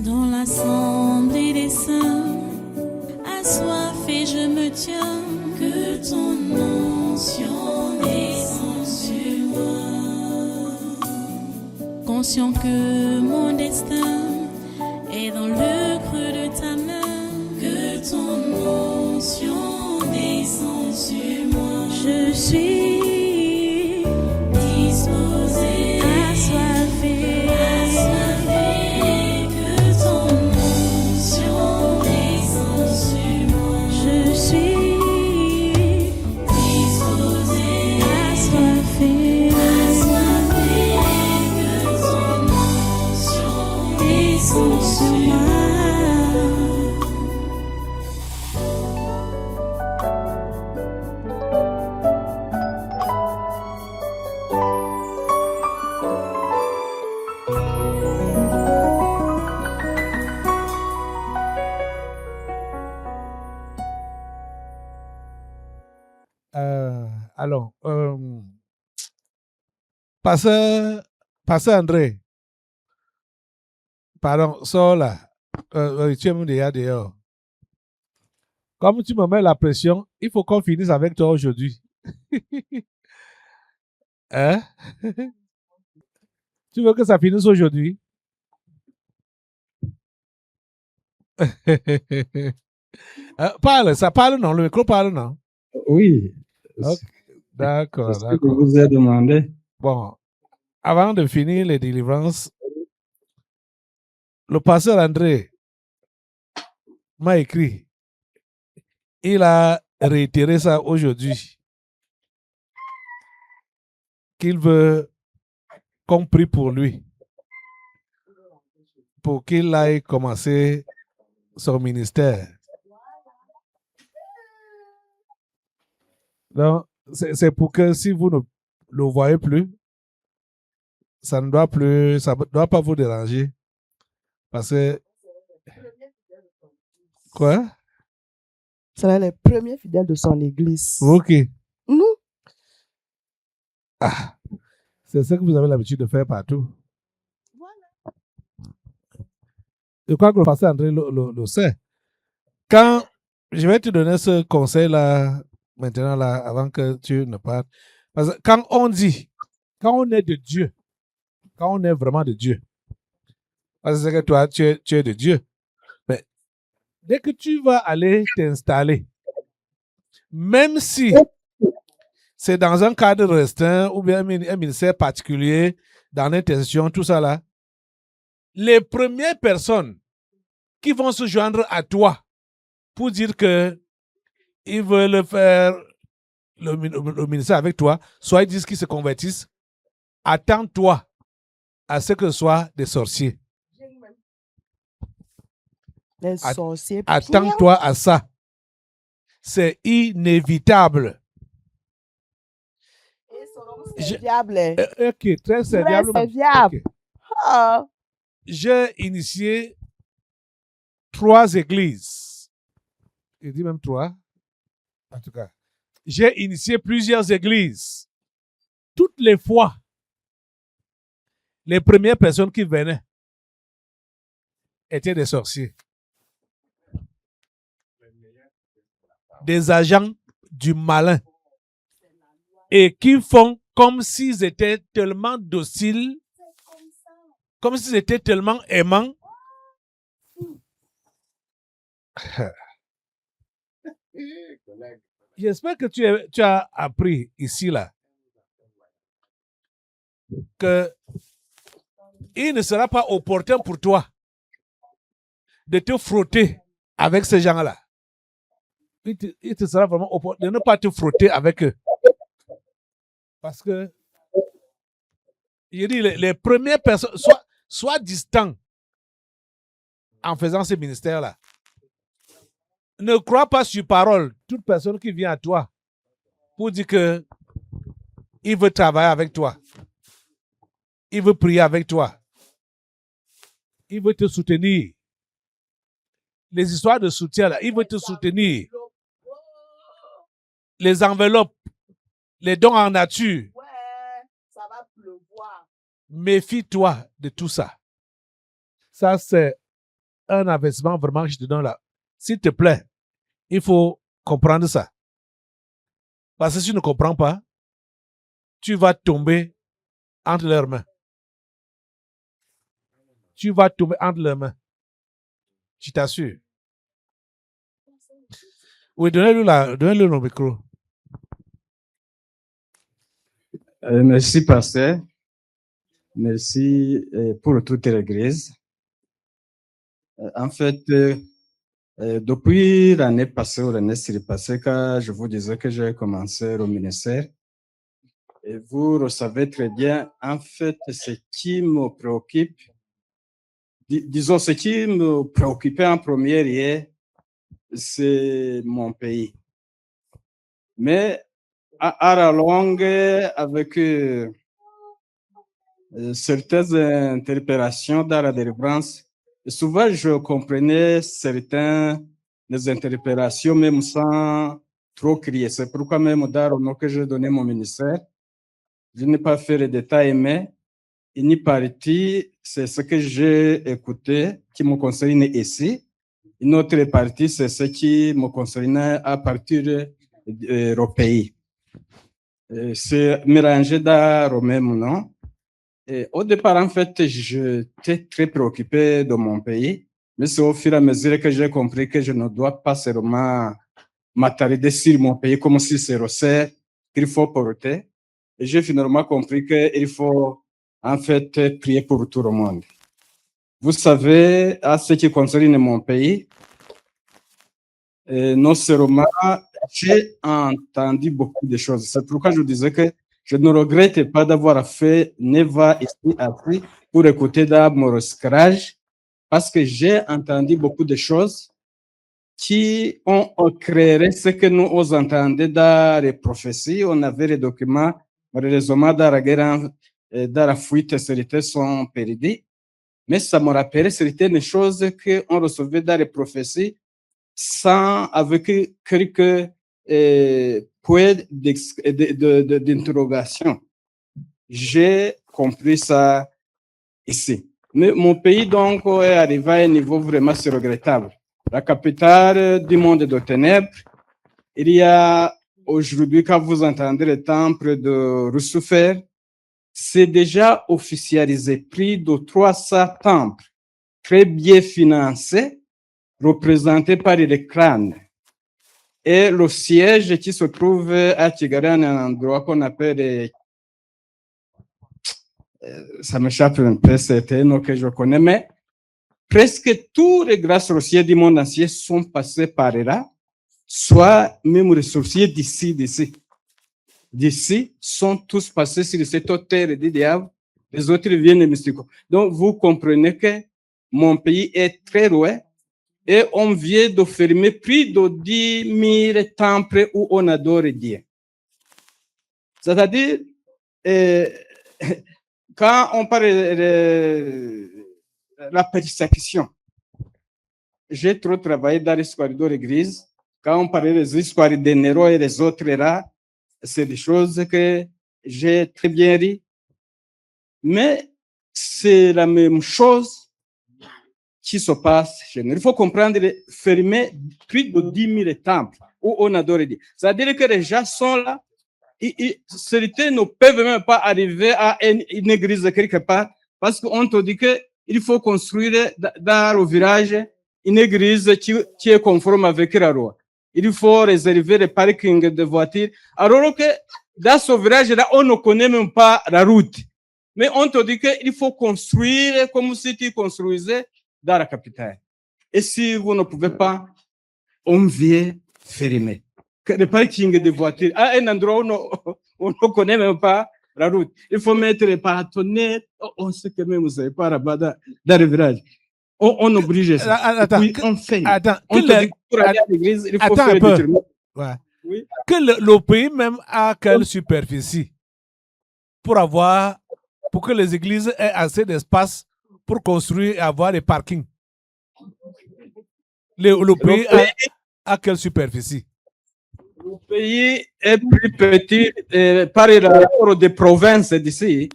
Dans l'assemblée des saints, assoiffé je me tiens, que ton onction descende sur moi. Conscient que mon destin est dans le creux de ta main, que ton onction descende sur moi. Je suis disposé, assoiffé, que ton onction descende sur moi. Je suis disposé, assoiffé, que ton onction descende sur moi. Alors, Pasteur André, pardon, sors là. Tu es mon déjà dehors. Comme tu me mets la pression, il faut qu'on finisse avec toi aujourd'hui. Hein? Tu veux que ça finisse aujourd'hui? Parle, ça parle non? Le micro parle non? Oui. Ok, d'accord, C'est ce que je d'accord. vous ai demandé. Bon, avant de finir les délivrances, le pasteur André m'a écrit. Il a réitéré ça aujourd'hui. Qu'il veut qu'on prie pour lui. Pour qu'il aille commencer son ministère. Donc, c'est pour que si vous ne le voyez plus, ça ne doit plus, ça ne doit pas vous déranger. Parce que. Quoi? C'est les premiers fidèles de son église. Ok. Nous? Ah, c'est ce que vous avez l'habitude de faire partout. Voilà. Je crois que le pasteur André le sait. Quand je vais te donner ce conseil-là, maintenant, là, avant que tu ne partes. Parce que quand on dit, quand on est de Dieu, quand on est vraiment de Dieu, parce que toi, tu es de Dieu. Mais dès que tu vas aller t'installer, même si c'est dans un cadre restreint ou bien un ministère particulier, dans l'intercession, tout ça là, les premières personnes qui vont se joindre à toi pour dire que ils veulent faire le ministère avec toi, soit ils disent qu'ils se convertissent, attends-toi à ce que ce soit des sorciers. Les sorciers. Attends-toi à ça. C'est inévitable. Serviable. Ok, très serviable. Très serviable. Okay. Ah. J'ai initié 3 églises. Il dit même 3. En tout cas, j'ai initié plusieurs églises. Toutes les fois, les premières personnes qui venaient étaient des sorciers. Des agents du malin. Et qui font comme s'ils étaient tellement dociles, comme s'ils étaient tellement aimants. J'espère que tu as appris ici, là, que il ne sera pas opportun pour toi de te frotter avec ces gens-là. Il te sera vraiment opportun de ne pas te frotter avec eux. Parce que, je dis, les premières personnes, sois distant en faisant ce ministère-là. Ne crois pas sur parole toute personne qui vient à toi pour dire que il veut travailler avec toi. Il veut prier avec toi. Il veut te soutenir. Les histoires de soutien, là, il veut te soutenir. Les enveloppes, les dons en nature. Ouais, ça va pleuvoir. Méfie-toi de tout ça. Ça, c'est un investissement vraiment que je te donne là. S'il te plaît, il faut comprendre ça. Parce que si tu ne comprends pas, tu vas tomber entre leurs mains. Tu vas tomber entre leurs mains. Je t'assure. Oui, donnez-le le micro. Merci, pasteur. Merci pour toute l'église. En fait, depuis l'année passée ou l'année passée, quand je vous disais que j'ai commencé au ministère, et vous le savez très bien, en fait, ce qui me préoccupe, disons, ce qui me préoccupait en premier lieu, c'est mon pays. Mais à la longue, avec certaines interprétations dans la délivrance, souvent je comprenais certaines interprétations même sans trop crier. C'est pourquoi même dans le nom que j'ai donné mon ministère, je n'ai pas fait les détails, mais une partie, c'est ce que j'ai écouté qui me concerne ici. Une autre partie, c'est ce qui me concerne à partir du pays. C'est mélangé dans le même nom. Et au départ, en fait, j'étais très préoccupé de mon pays, mais c'est au fur et à mesure que j'ai compris que je ne dois pas seulement m'attarder sur mon pays comme si c'est recette qu'il faut porter. Et j'ai finalement compris qu'il faut, en fait, prier pour tout le monde. Vous savez, à ce qui concerne mon pays, non seulement j'ai entendu beaucoup de choses. C'est pourquoi je disais que je ne regrette pas d'avoir fait Neva ici après pour écouter mon recyclage, parce que j'ai entendu beaucoup de choses qui ont créé ce que nous entendons dans les prophéties. On avait les documents, malheureusement, dans la guerre, dans la fuite, certains sont perdus. Mais ça me rappelait certaines choses qu'on recevait dans les prophéties sans, avec quelques points d'interrogation. J'ai compris ça ici. Mais mon pays, donc, est arrivé à un niveau vraiment regrettable. La capitale du monde de ténèbres, il y a aujourd'hui, quand vous entendez le temple de Lucifer, c'est déjà officialisé, plus de 300 temples, très bien financés, représentés par les crânes. Et le siège qui se trouve à Kigali, un endroit qu'on appelle, ça m'échappe un peu, c'est un nom que je connais, mais presque tous les grands sorciers du monde entier sont passés par là, soit même les sorciers d'ici sont tous passés sur cette terre du diable, les autres viennent des mystiques. Donc, vous comprenez que mon pays est très loin et on vient de fermer plus de 10 000 temples où on adore Dieu. C'est-à-dire, quand on parle de la persécution, j'ai trop travaillé dans l'histoire de l'Église. Quand on parlait des histoires de Néron et les autres là, c'est des choses que j'ai très bien ri. Mais c'est la même chose qui se passe chez nous. Il faut comprendre, fermer plus de 10 000 temples où on adore Dieu. C'est-à-dire que les gens sont là, certains ne peuvent même pas arriver à une église quelque part parce qu'on te dit qu'il faut construire dans le village une église qui est conforme avec la loi. Il faut réserver les parkings de voitures. Alors que dans ce village-là, on ne connaît même pas la route. Mais on te dit qu'il faut construire comme si tu construisais dans la capitale. Et si vous ne pouvez pas, on vient fermer. Les parkings de voitures, à un endroit où on ne connaît même pas la route. Il faut mettre les paratonnerres. On sait que même vous ne savez pas là-bas dans le village. On oblige ça. Attends, puis on fait. Attends, On te dit que pour aller à l'église, il faut attends faire un des peu. détournements. Ouais. Oui. Que le pays même a quelle superficie pour que les églises aient assez d'espace pour construire et avoir des parkings. Le pays a quelle superficie? Le pays est plus petit par rapport des provinces d'ici.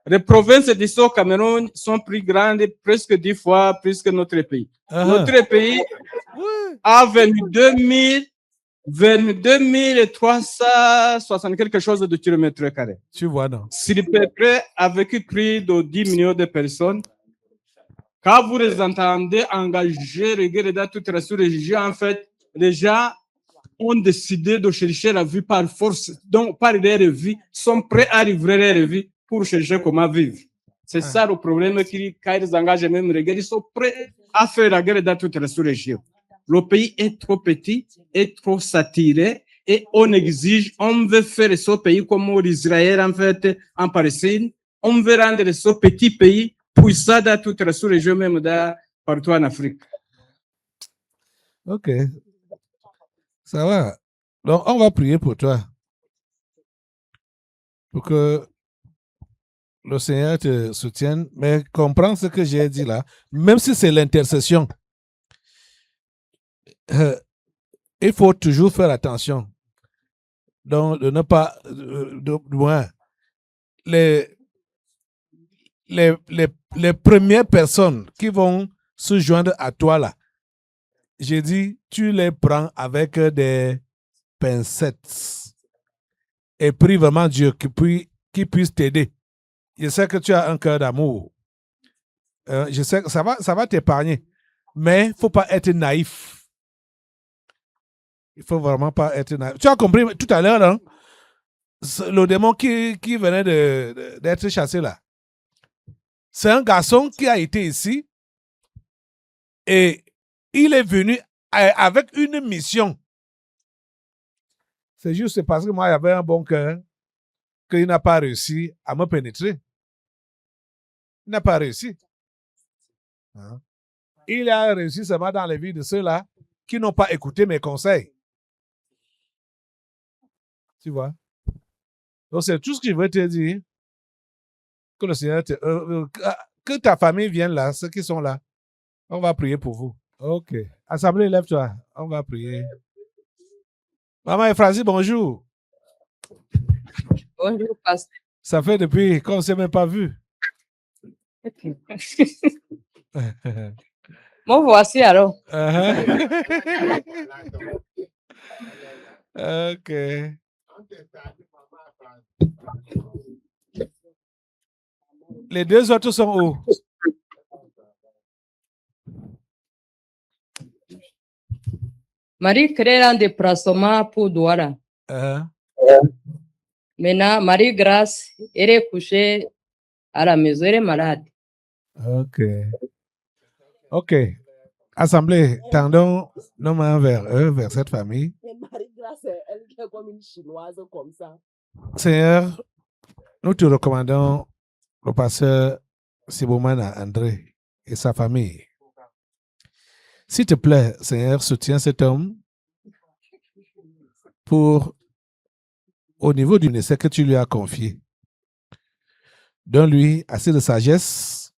Les provinces d'ici au Cameroun sont plus grandes, presque 10 fois plus que notre pays. Notre pays Ouais. a 22 360 quelque chose de kilomètres carrés. Tu vois, non? Si le peuple avec plus de 10 millions de personnes, quand vous les entendez engager, regarder dans toute la sous-région, en fait, les gens ont décidé de chercher la vie par force, donc par leur vie, sont prêts à livrer leur vie pour chercher comment vivre. C'est ça le problème quand ils engagent même les guerres, ils sont prêts à faire la guerre dans toute la sous-région. Le pays est trop petit, est trop saturé, et on exige, on veut faire ce pays comme l'Israël en fait, en Palestine, on veut rendre ce petit pays puissant dans toute la sous-région, même partout en Afrique. Ok. Ça va. Donc, on va prier pour toi. Pour que le Seigneur te soutienne. Mais comprends ce que j'ai dit là. Même si c'est l'intercession, il faut toujours faire attention. Donc, de ne pas... de loin. Les premières personnes qui vont se joindre à toi là, j'ai dit, tu les prends avec des pincettes et prie vraiment Dieu qui puisse t'aider. Je sais que tu as un cœur d'amour. Je sais que ça va t'épargner. Mais il ne faut pas être naïf. Il ne faut vraiment pas être naïf. Tu as compris tout à l'heure, hein? Le démon qui venait d'être chassé là. C'est un garçon qui a été ici et il est venu avec une mission. C'est juste parce que moi, il y avait un bon cœur qu'il n'a pas réussi à me pénétrer. Il n'a pas réussi. Hein? Il a réussi seulement dans les vies de ceux-là qui n'ont pas écouté mes conseils. Tu vois? Donc, c'est tout ce que je veux te dire. Que le Seigneur que ta famille vienne là, ceux qui sont là. On va prier pour vous. Ok. Assemblée, lève-toi. On va prier. Maman Ephrasie, bonjour. Bonjour, pasteur. Ça fait depuis qu'on ne s'est même pas vu. Bon, voici alors. Ok. Les deux autres sont où? Marie crée un déplacement pour Douala. Maintenant, Marie-Grâce, elle est couchée à la maison, elle est malade. Ok. Ok. Assemblée, tendons nos mains vers eux, vers cette famille. Marie-Grâce, elle est comme une chinoise comme ça. Seigneur, nous te recommandons le pasteur Sibomana André et sa famille. S'il te plaît, Seigneur, soutiens cet homme pour, au niveau du ministère que tu lui as confié. Donne-lui assez de sagesse.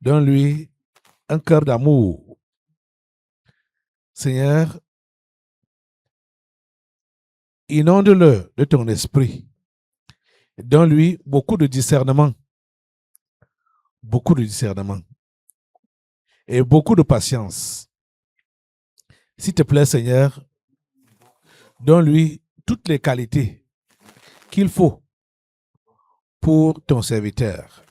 Donne-lui un cœur d'amour. Seigneur, inonde-le de ton esprit. Donne-lui beaucoup de discernement. Beaucoup de discernement. Et beaucoup de patience. S'il te plaît, Seigneur, donne-lui toutes les qualités qu'il faut pour ton serviteur.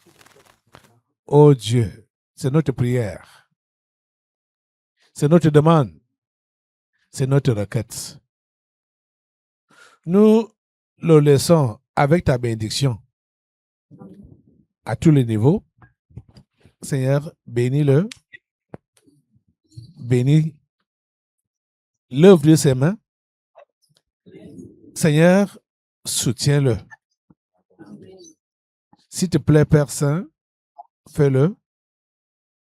Oh Dieu, c'est notre prière. C'est notre demande. C'est notre requête. Nous le laissons avec ta bénédiction à tous les niveaux. Seigneur, bénis-le. Bénis l'œuvre de ses mains. Seigneur, soutiens-le. S'il te plaît, Père Saint, fais-le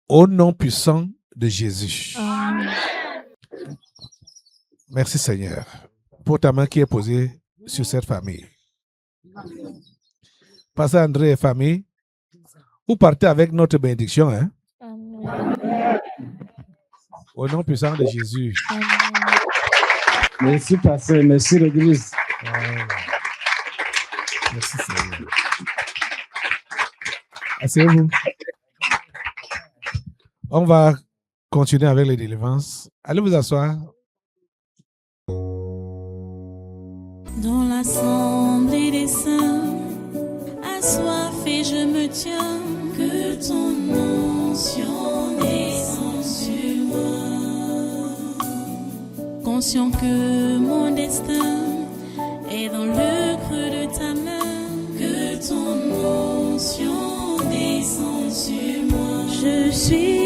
au nom puissant de Jésus. Merci, Seigneur, pour ta main qui est posée sur cette famille. Pasteur André et famille, vous partez avec notre bénédiction, hein? Au nom puissant de Jésus. Merci, pasteur. Merci, l'Église. Merci, Seigneur. Asseyez-vous. On va continuer avec les délivrances. Allez vous asseoir. Dans l'assemblée des saints, assoiffé je me tiens, que ton onction descende sur moi. Conscient que mon destin est dans le creux de ta main, que ton onction descende sur moi. Je suis